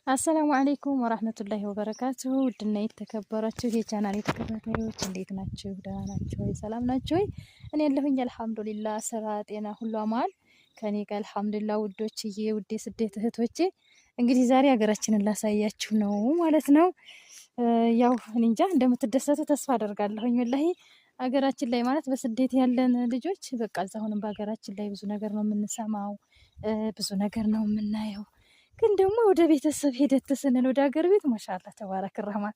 አሰላሙ አለይኩም ወራህመቱላሂ ወበረካቱሁ። ውድና የተከበራችሁ የቻናሌ ተከታታዮች እንዴት ናችሁ? ደህና ናችሁ ወይ? ሰላም ናችሁ ወይ? እኔ ያለሁኝ አልሐምዱሊላህ፣ ስራ ጤና ሁሉ አማን ከኔ ጋር አልሐምዱሊላህ። ውዶችዬ፣ ውዴ ስደት እህቶቼ እንግዲህ ዛሬ ሀገራችንን ላሳያችሁ ነው ማለት ነው። ያው እንጃ እንደምትደሰቱ ተስፋ አደርጋለሁኝ። ወላሂ ሀገራችን ላይ ማለት በስደት ያለን ልጆች በቃ እዛሁንም በሀገራችን ላይ ብዙ ነገር ነው የምንሰማው፣ ብዙ ነገር ነው የምናየው። ግን ደግሞ ወደ ቤተሰብ ሄደት ስንል ወደ ሀገር ቤት ማሻአላ ተባረክ ረህማን፣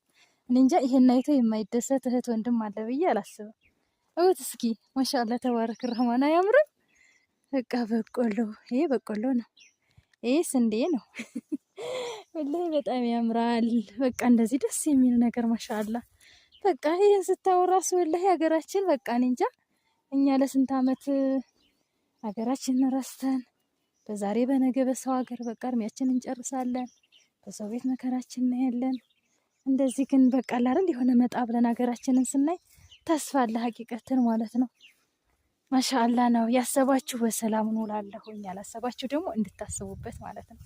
እኔ እንጃ ይሄን አይቶ የማይደሰት እህት ወንድም አለ ብዬ አላስብም። እውት እስኪ ማሻአላ ተባረክ ረህማን አያምርም? በቃ በቆሎ፣ ይሄ በቆሎ ነው፣ ይሄ ስንዴ ነው። ወላሂ በጣም ያምራል። በቃ እንደዚህ ደስ የሚል ነገር ማሻአላ። በቃ ይሄን ስታወራ ራሱ ወላሂ ሀገራችን በቃ እኔ እንጃ እኛ ለስንት አመት ሀገራችንን ረስተን በዛሬ በነገ በሰው ሀገር በቃ እድሜያችንን እንጨርሳለን። በሰው ቤት መከራችን እናያለን። እንደዚህ ግን በቃ አይደል የሆነ መጣ ብለን ሀገራችንን ስናይ ተስፋ አለ ሀቂቀትን ማለት ነው። ማሻአላ ነው። ያሰባችሁ በሰላም ነው እላለሁኝ፣ ያላሰባችሁ ደግሞ እንድታስቡበት ማለት ነው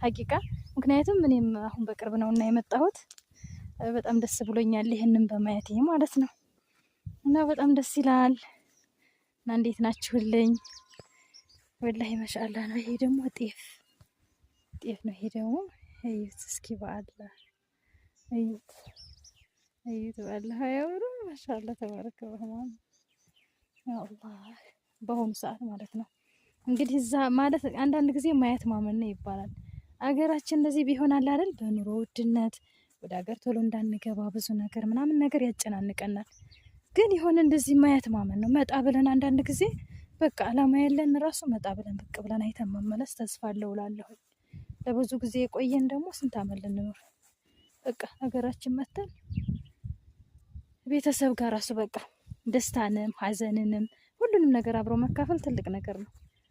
ሀቂቃ። ምክንያቱም እኔም አሁን በቅርብ ነው እና የመጣሁት በጣም ደስ ብሎኛል ይህንን በማየት ማለት ነው። እና በጣም ደስ ይላል። እና እንዴት ናችሁልኝ? ወላሂ ማሻአላ ነው። ይሄ ደግሞ ጤፍ ነው። ይሄ ደግሞ እዩት እስኪ በአላህ እዩት፣ እዩት በአላህ ያወሩ ማሻአላ ተባረከ ረህማን አላህ። በአሁኑ ሰዓት ማለት ነው እንግዲህ እዛ ማለት አንዳንድ ጊዜ ማየት ማመን ነው ይባላል። አገራችን እንደዚህ ቢሆን አለ አይደል በኑሮ ውድነት ወደ ሀገር ቶሎ እንዳንገባ ብዙ ነገር ምናምን ነገር ያጨናንቀናል። ግን የሆነ እንደዚህ ማየት ማመን ነው። መጣ ብለን አንዳንድ ጊዜ በቃ አላማ ያለን ራሱ መጣ ብለን ብቅ ብለን አይተን መመለስ ተስፋ አለው እላለሁ። ለብዙ ጊዜ የቆየን ደግሞ ስንት አመት ልንኖር በቃ ሀገራችን መተን ቤተሰብ ጋር ራሱ በቃ ደስታንም ሀዘንንም ሁሉንም ነገር አብሮ መካፈል ትልቅ ነገር ነው።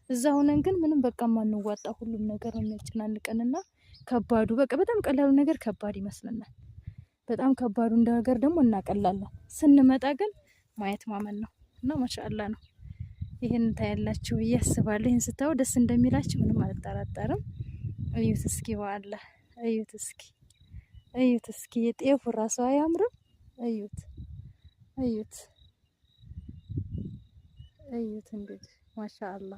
እዛ ሆነን ግን ምንም በቃ ማንዋጣ ሁሉም ነገር ነው የሚያጨናንቀንና ከባዱ በቃ በጣም ቀላሉ ነገር ከባድ ይመስለናል። በጣም ከባዱ ነገር ደግሞ እናቀላለን። ስንመጣ ግን ማየት ማመን ነው እና ማሻአላ ነው። ይሄን ታያላችሁ ብዬ አስባለሁ። ይሄን ስታዩ ደስ እንደሚላችሁ ምንም አልጠራጠርም። እዩት እስኪ በአላህ እዩት እስኪ፣ እዩት እስኪ የጤፉ ራሱ አያምርም? እዩት፣ እዩት፣ እዩት። እንግዲህ ማሻአላ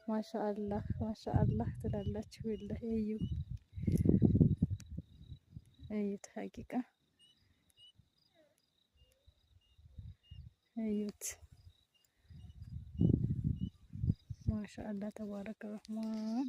ማሻአላ ማሻአላ ትላላችሁ። ወላሂ እዩ፣ እዩት ሀቂቃ እዩት። ማሻአላ ተባረከ ረህማን